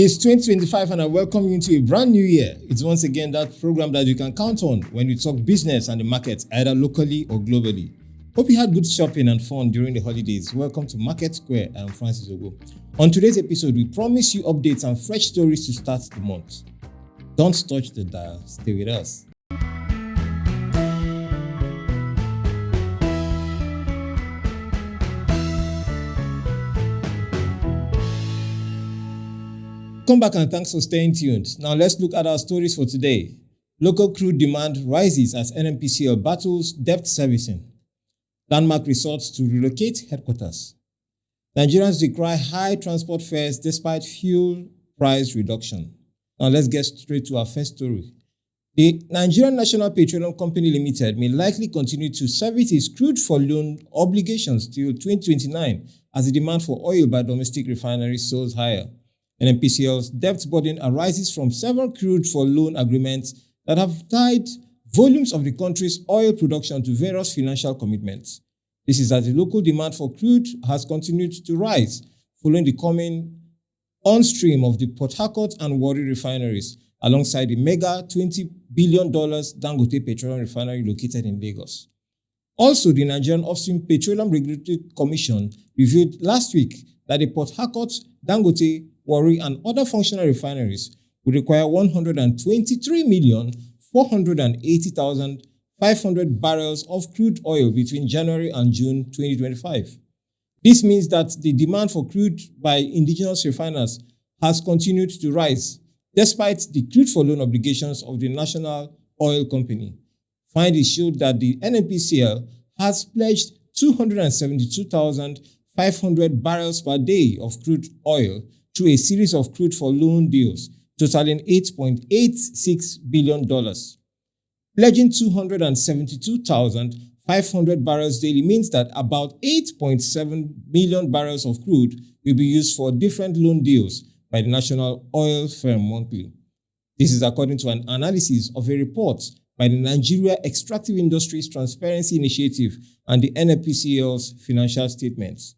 It's 2025 and I welcome you into a brand new year. It's once again that program that you can count on when we talk business and the market, either locally or globally. Hope you had good shopping and fun during the holidays. Welcome to MarketSquare. I'm Francis Ogo. On today's episode, we promise you updates and fresh stories to start the month. Don't touch the dial. Stay with us. Come back and thanks for staying tuned. Now let's look at our stories for today. Local crude demand rises as NNPCL battles debt servicing. Landmark resorts to relocate headquarters. Nigerians decry high transport fares despite fuel price reduction. Now let's get straight to our first story. The Nigerian National Petroleum Company Limited may likely continue to service its crude for loan obligations till 2029 as the demand for oil by domestic refineries soars higher. NNPCL's debt burden arises from several crude for loan agreements that have tied volumes of the country's oil production to various financial commitments. This is as the local demand for crude has continued to rise following the coming on-stream of the Port Harcourt and Warri refineries alongside the mega $20 billion Dangote Petroleum Refinery located in Lagos. Also, the Nigerian Upstream Petroleum Regulatory Commission revealed last week that the Port Harcourt, Dangote, Warri and other functional refineries would require 123,480,500 barrels of crude oil between January and June 2025. This means that the demand for crude by indigenous refiners has continued to rise, despite the crude for loan obligations of the National Oil Company. Findings showed that the NNPCL has pledged 272,500 barrels per day of crude oil through a series of crude for loan deals totaling $8.86 billion. Pledging 272,500 barrels daily means that about 8.7 million barrels of crude will be used for different loan deals by the National Oil Firm monthly. This is according to an analysis of a report by the Nigeria Extractive Industries Transparency Initiative and the NNPCL's financial statements.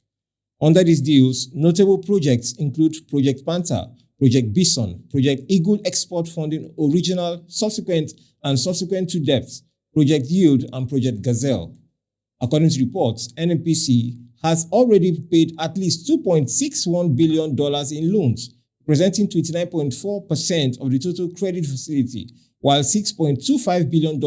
Under these deals, notable projects include Project Panther, Project Bison, Project Eagle Export Funding Original, Subsequent to Depth, Project Yield, and Project Gazelle. According to reports, NNPC has already paid at least $2.61 billion in loans, representing 29.4% of the total credit facility, while $6.25 billion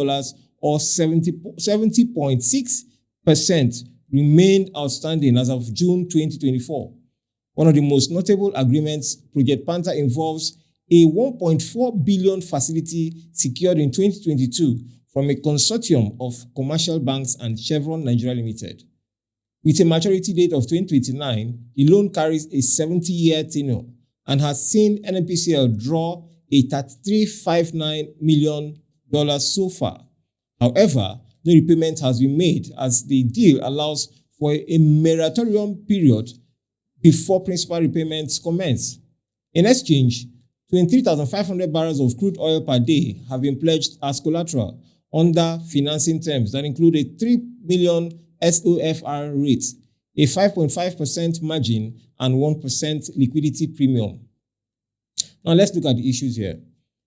or 70.6% remained outstanding as of June 2024. One of the most notable agreements, Project Panther, involves a $1.4 billion facility secured in 2022 from a consortium of commercial banks and Chevron Nigeria Limited. With a maturity date of 2029, the loan carries a 70-year tenure and has seen NNPCL draw a $33.59 million so far. However, no repayment has been made as the deal allows for a moratorium period before principal repayments commence. In exchange, 23,500 barrels of crude oil per day have been pledged as collateral under financing terms that include a 3 million SOFR rate, a 5.5% margin, and 1% liquidity premium. Now let's look at the issues here.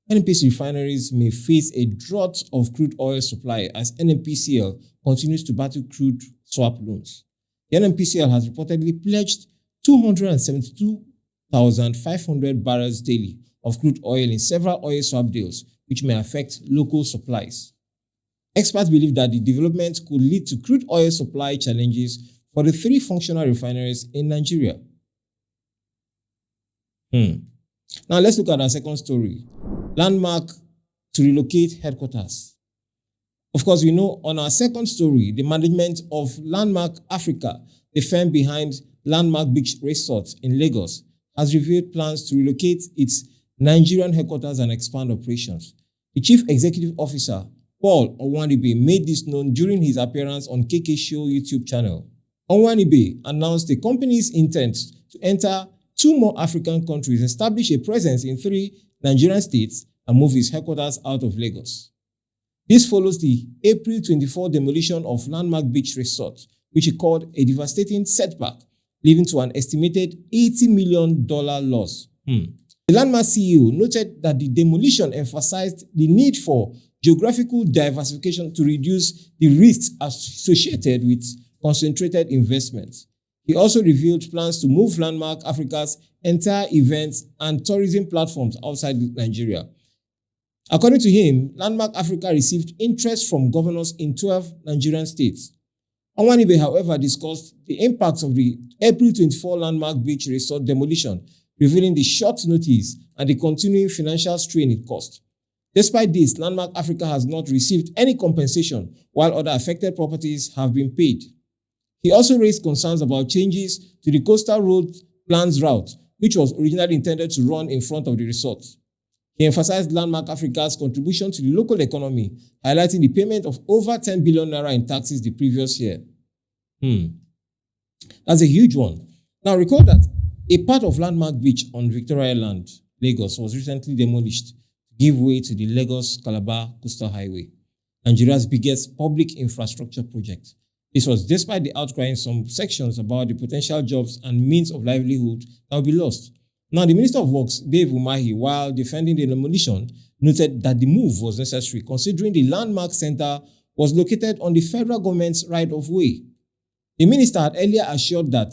NNPC refineries may face a drought of crude oil supply as NNPCL continues to battle crude swap loans. The NNPCL has reportedly pledged 272,500 barrels daily of crude oil in several oil swap deals, which may affect local supplies. Experts believe that the development could lead to crude oil supply challenges for the three functional refineries in Nigeria. Now let's look at our second story. Landmark to relocate headquarters. Of course, we know on our second story, the management of Landmark Africa, the firm behind Landmark Beach Resort in Lagos, has revealed plans to relocate its Nigerian headquarters and expand operations. The Chief Executive Officer, Paul Onwanibe, made this known during his appearance on KK Show YouTube channel. Onwanibe announced the company's intent to enter 2 more African countries, establish a presence in 3 Nigerian states, and move its headquarters out of Lagos. This follows the April 24 demolition of Landmark Beach Resort, which he called a devastating setback, leading to an estimated $80 million loss. The Landmark CEO noted that the demolition emphasized the need for geographical diversification to reduce the risks associated with concentrated investments. He also revealed plans to move Landmark Africa's entire events and tourism platforms outside Nigeria. According to him, Landmark Africa received interest from governors in 12 Nigerian states. Onwanibe, however, discussed the impacts of the April 24 Landmark Beach Resort demolition, revealing the short notice and the continuing financial strain it caused. Despite this, Landmark Africa has not received any compensation, while other affected properties have been paid. He also raised concerns about changes to the Coastal Road Plans route, which was originally intended to run in front of the resort. He emphasized Landmark Africa's contribution to the local economy, highlighting the payment of over 10 billion naira in taxes the previous year. That's a huge one. Now, recall that a part of Landmark Beach on Victoria Island, Lagos, was recently demolished to give way to the Lagos-Calabar Coastal Highway, Nigeria's biggest public infrastructure project. This was despite the outcry in some sections about the potential jobs and means of livelihood that will be lost. Now, the Minister of Works, Dave Umahi, while defending the demolition, noted that the move was necessary considering the landmark center was located on the federal government's right-of-way. The minister had earlier assured that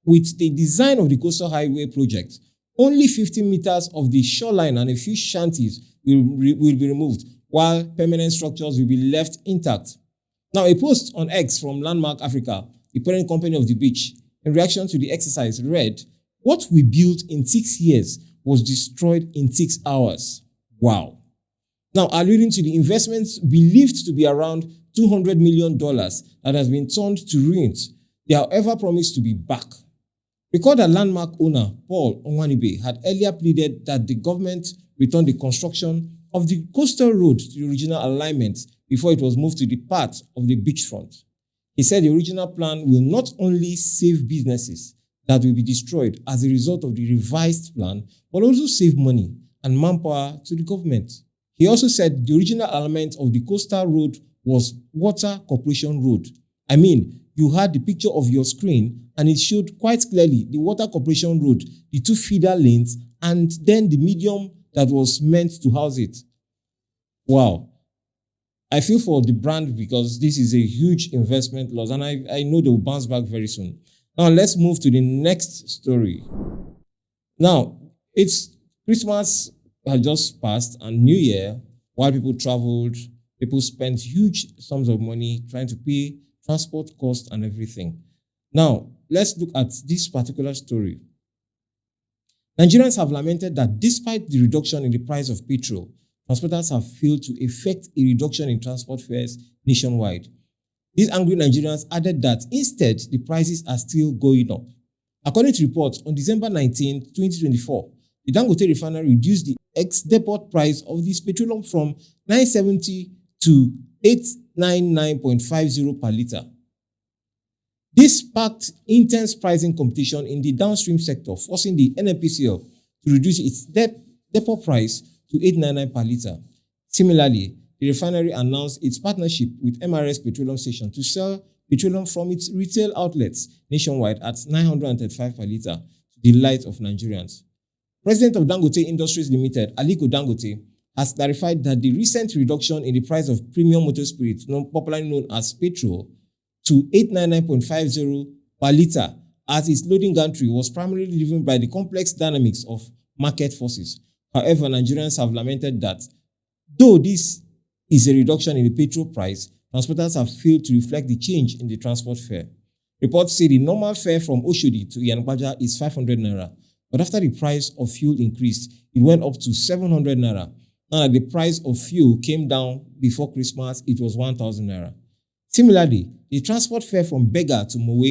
with the design of the Coastal Highway project, only 50 meters of the shoreline and a few shanties will be removed, while permanent structures will be left intact. Now, a post on X from Landmark Africa, the parent company of the beach, in reaction to the exercise read, "What we built in 6 years was destroyed in 6 hours. Wow." Now, alluding to the investments believed to be around $200 million that has been turned to ruins, they however promised to be back. Recall that Landmark owner Paul Onwanibe had earlier pleaded that the government return the construction of the coastal road to the original alignment before it was moved to the part of the beachfront. He said the original plan will not only save businesses that will be destroyed as a result of the revised plan, but also save money and manpower to the government. He also said the original alignment of the coastal road was Water Corporation Road. I mean, you had the picture of your screen and it showed quite clearly the Water Corporation Road, the 2 feeder lanes, and then the medium that was meant to house it. Wow. I feel for the brand because this is a huge investment loss and I know they will bounce back very soon. Now, let's move to the next story. Now, it's Christmas has just passed and New Year, while people traveled, people spent huge sums of money trying to pay transport costs and everything. Now, let's look at this particular story. Nigerians have lamented that despite the reduction in the price of petrol, transporters have failed to effect a reduction in transport fares nationwide. These angry Nigerians added that instead, the prices are still going up. According to reports, on December 19, 2024, the Dangote refinery reduced the ex-depot price of this petroleum from 970 to 899.50 per litre. This sparked intense pricing competition in the downstream sector, forcing the NNPCL to reduce its depot price to 899 per litre. Similarly, the refinery announced its partnership with MRS Petroleum Station to sell petroleum from its retail outlets nationwide at 935 per litre to the delight of Nigerians. President of Dangote Industries Limited, Aliko Dangote, has clarified that the recent reduction in the price of premium motor spirits, popularly known as petrol, to 899.50 per litre as its loading gantry was primarily driven by the complex dynamics of market forces. However, Nigerians have lamented that though this is a reduction in the petrol price, transporters have failed to reflect the change in the transport fare. Reports say the normal fare from Oshodi to Iyanagbaja is 500 naira, but after the price of fuel increased, it went up to 700 naira. Now that the price of fuel came down before Christmas, it was 1,000 naira. Similarly, the transport fare from Bega to Mowe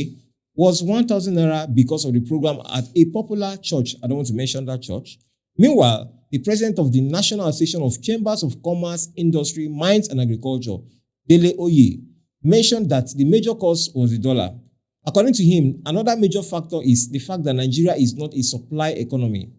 was 1,000 naira because of the program at a popular church. I don't want to mention that church. Meanwhile, the president of the National Association of Chambers of Commerce, Industry, Mines and Agriculture, Dele Oye, mentioned that the major cause was the dollar. According to him, another major factor is the fact that Nigeria is not a supply economy.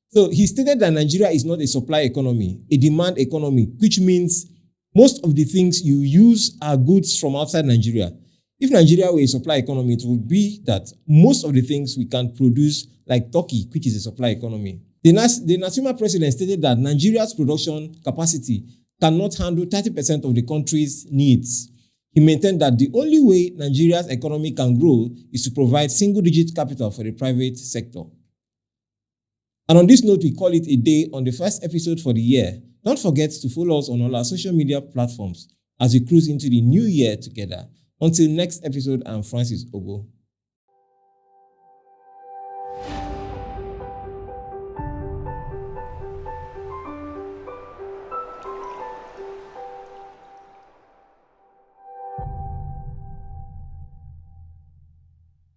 So he stated that Nigeria is not a supply economy, a demand economy, which means most of the things you use are goods from outside Nigeria. If Nigeria were a supply economy, it would be that most of the things we can produce, like Turkey, which is a supply economy. The Nasima president stated that Nigeria's production capacity cannot handle 30% of the country's needs. He maintained that the only way Nigeria's economy can grow is to provide single-digit capital for the private sector. And on this note, we call it a day on the first episode for the year. Don't forget to follow us on all our social media platforms as we cruise into the new year together. Until next episode, I'm Francis Ogo.